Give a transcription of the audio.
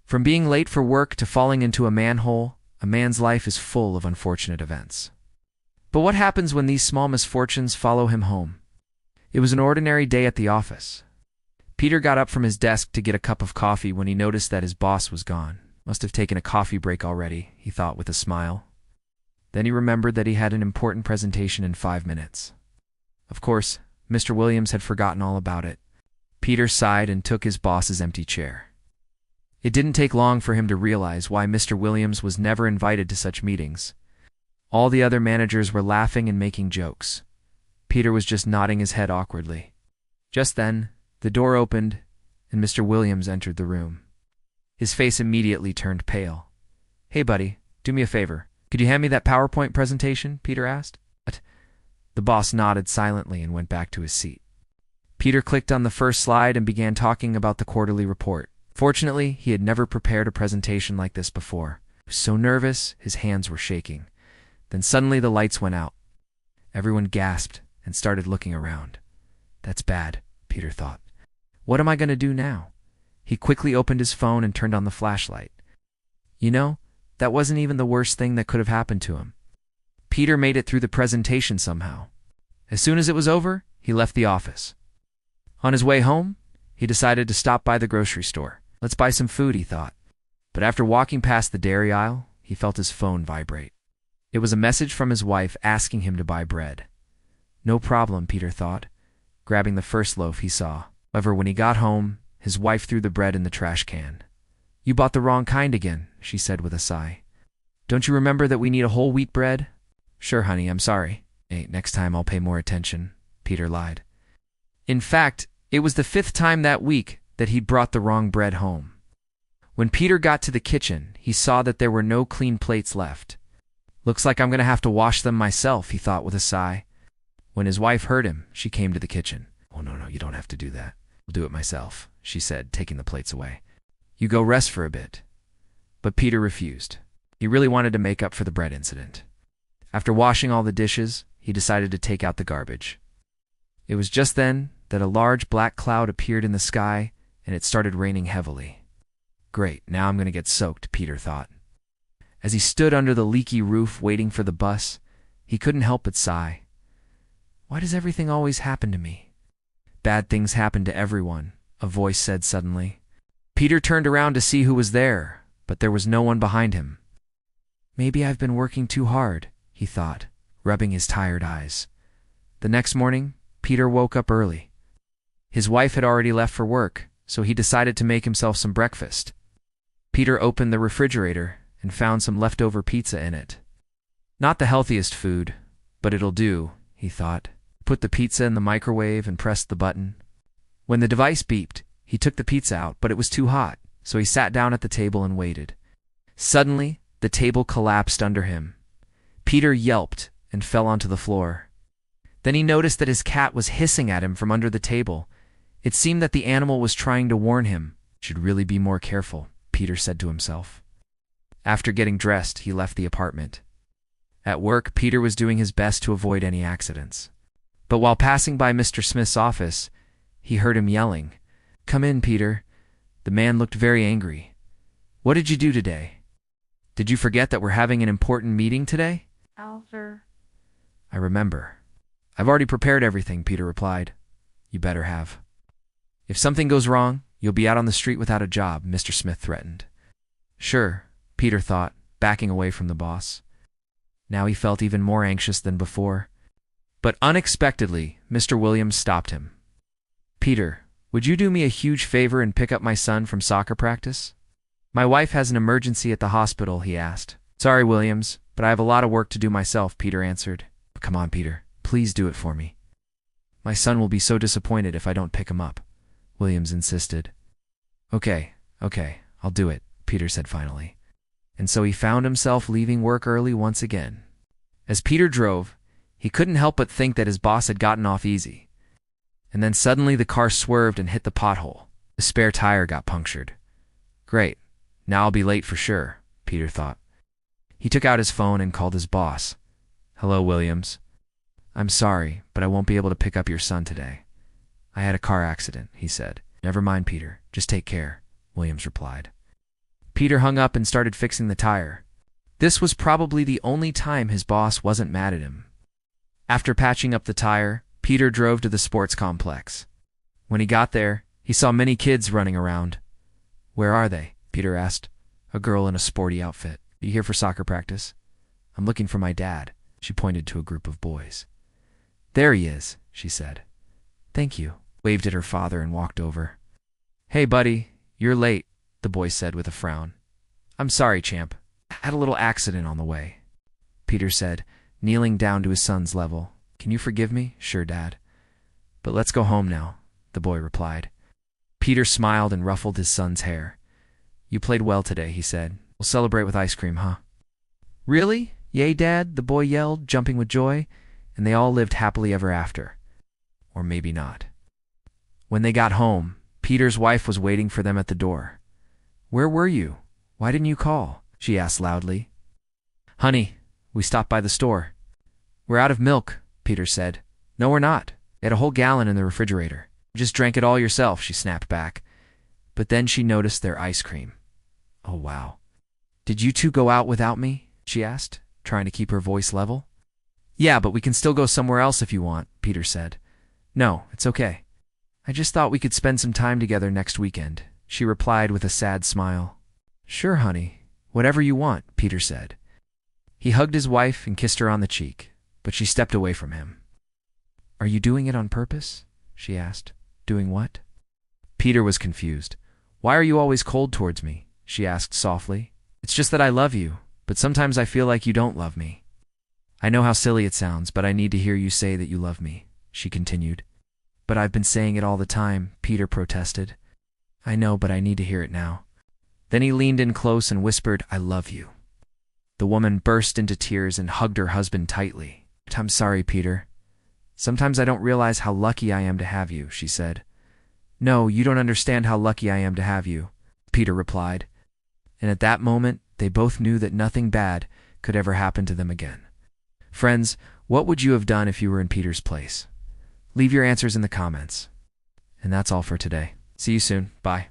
From being late for work to falling into a manhole, a man's life is full of unfortunate events. But what happens when these small misfortunes follow him home? It was an ordinary day at the office. Peter got up from his desk to get a cup of coffee when he noticed that his boss was gone. Must have taken a coffee break already, he thought with a smile. Then he remembered that he had an important presentation in 5 minutes. Of course, Mr. Williams had forgotten all about it. Peter sighed and took his boss's empty chair. It didn't take long for him to realize why Mr. Williams was never invited to such meetings. All the other managers were laughing and making jokes. Peter was just nodding his head awkwardly. Just then, the door opened, and Mr. Williams entered the room. His face immediately turned pale. "Hey, buddy, do me a favor. Could you hand me that PowerPoint presentation?" Peter asked. The boss nodded silently and went back to his seat. Peter clicked on the first slide and began talking about the quarterly report. Fortunately, he had never prepared a presentation like this before. He was so nervous, his hands were shaking. Then suddenly the lights went out. Everyone gasped and started looking around. That's bad, Peter thought. What am I going to do now? He quickly opened his phone and turned on the flashlight. You know, that wasn't even the worst thing that could have happened to him. Peter made it through the presentation somehow. As soon as it was over, he left the office. On his way home, he decided to stop by the grocery store. Let's buy some food, he thought. But after walking past the dairy aisle, he felt his phone vibrate. It was a message from his wife asking him to buy bread. No problem, Peter thought, grabbing the first loaf he saw. However, when he got home, his wife threw the bread in the trash can. You bought the wrong kind again, she said with a sigh. Don't you remember that we need a whole wheat bread? Sure, honey, I'm sorry. Hey, next time I'll pay more attention, Peter lied. In fact, it was the 5th time that week that he'd brought the wrong bread home. When Peter got to the kitchen, he saw that there were no clean plates left. Looks like I'm going to have to wash them myself, he thought with a sigh. When his wife heard him, she came to the kitchen. Oh, no, you don't have to do that. I'll do it myself, she said, taking the plates away. You go rest for a bit. But Peter refused. He really wanted to make up for the bread incident. After washing all the dishes, he decided to take out the garbage. It was just then that a large black cloud appeared in the sky, and it started raining heavily. Great, now I'm going to get soaked, Peter thought. As he stood under the leaky roof waiting for the bus, he couldn't help but sigh. Why does everything always happen to me? Bad things happen to everyone, a voice said suddenly. Peter turned around to see who was there, but there was no one behind him. Maybe I've been working too hard, he thought, rubbing his tired eyes. The next morning, Peter woke up early. His wife had already left for work, so he decided to make himself some breakfast. Peter opened the refrigerator and found some leftover pizza in it. Not the healthiest food, but it'll do, he thought. Put the pizza in the microwave and pressed the button. When the device beeped, he took the pizza out, but it was too hot, so he sat down at the table and waited. Suddenly, the table collapsed under him. Peter yelped and fell onto the floor. Then he noticed that his cat was hissing at him from under the table. It seemed that the animal was trying to warn him. Should really be more careful, Peter said to himself. After getting dressed, he left the apartment. At work, Peter was doing his best to avoid any accidents. But while passing by Mr. Smith's office, he heard him yelling, "Come in, Peter." The man looked very angry. "What did you do today? Did you forget that we're having an important meeting today?" Sir. "I remember. I've already prepared everything," Peter replied. "You better have." "If something goes wrong, you'll be out on the street without a job," Mr. Smith threatened. "Sure," Peter thought, backing away from the boss. Now he felt even more anxious than before. But unexpectedly, Mr. Williams stopped him. "Peter, would you do me a huge favor and pick up my son from soccer practice? My wife has an emergency at the hospital," he asked. "Sorry, Williams, but I have a lot of work to do myself," Peter answered. "Come on, Peter, please do it for me." "My son will be so disappointed if I don't pick him up," Williams insisted. Okay, I'll do it," Peter said finally. And so he found himself leaving work early once again. As Peter drove, he couldn't help but think that his boss had gotten off easy. And then suddenly the car swerved and hit the pothole. The spare tire got punctured. Great, now I'll be late for sure, Peter thought. He took out his phone and called his boss. "Hello, Williams. I'm sorry, but I won't be able to pick up your son today. I had a car accident," he said. "Never mind, Peter. Just take care," Williams replied. Peter hung up and started fixing the tire. This was probably the only time his boss wasn't mad at him. After patching up the tire, Peter drove to the sports complex. When he got there, he saw many kids running around. "Where are they?" Peter asked. "A girl in a sporty outfit. Are you here for soccer practice?" "I'm looking for my dad." She pointed to a group of boys. "There he is," she said. "Thank you," waved at her father and walked over. "Hey, buddy, you're late," the boy said with a frown. "I'm sorry, champ. Had a little accident on the way," Peter said, kneeling down to his son's level. "Can you forgive me?" "Sure, Dad. But let's go home now," the boy replied. Peter smiled and ruffled his son's hair. "You played well today," he said. "We'll celebrate with ice cream, huh?" "Really? Yay, Dad," the boy yelled, jumping with joy, and they all lived happily ever after. Or maybe not. When they got home, Peter's wife was waiting for them at the door. "Where were you? Why didn't you call?" she asked loudly. "Honey, we stopped by the store." "We're out of milk," Peter said. "No, we're not. They had a whole gallon in the refrigerator. You just drank it all yourself," she snapped back. But then she noticed their ice cream. "Oh, wow. Did you two go out without me?" she asked, trying to keep her voice level. "Yeah, but we can still go somewhere else if you want," Peter said. "No, it's okay. I just thought we could spend some time together next weekend," she replied with a sad smile. "Sure, honey. Whatever you want," Peter said. He hugged his wife and kissed her on the cheek, but she stepped away from him. "Are you doing it on purpose?" she asked. "Doing what?" Peter was confused. "Why are you always cold towards me?" she asked softly. "It's just that I love you, but sometimes I feel like you don't love me." "I know how silly it sounds, but I need to hear you say that you love me," she continued. "But I've been saying it all the time," Peter protested. "I know, but I need to hear it now." Then he leaned in close and whispered, "I love you." The woman burst into tears and hugged her husband tightly. "I'm sorry, Peter. Sometimes I don't realize how lucky I am to have you," she said. "No, you don't understand how lucky I am to have you," Peter replied. And at that moment, they both knew that nothing bad could ever happen to them again. Friends, what would you have done if you were in Peter's place? Leave your answers in the comments. And that's all for today. See you soon. Bye.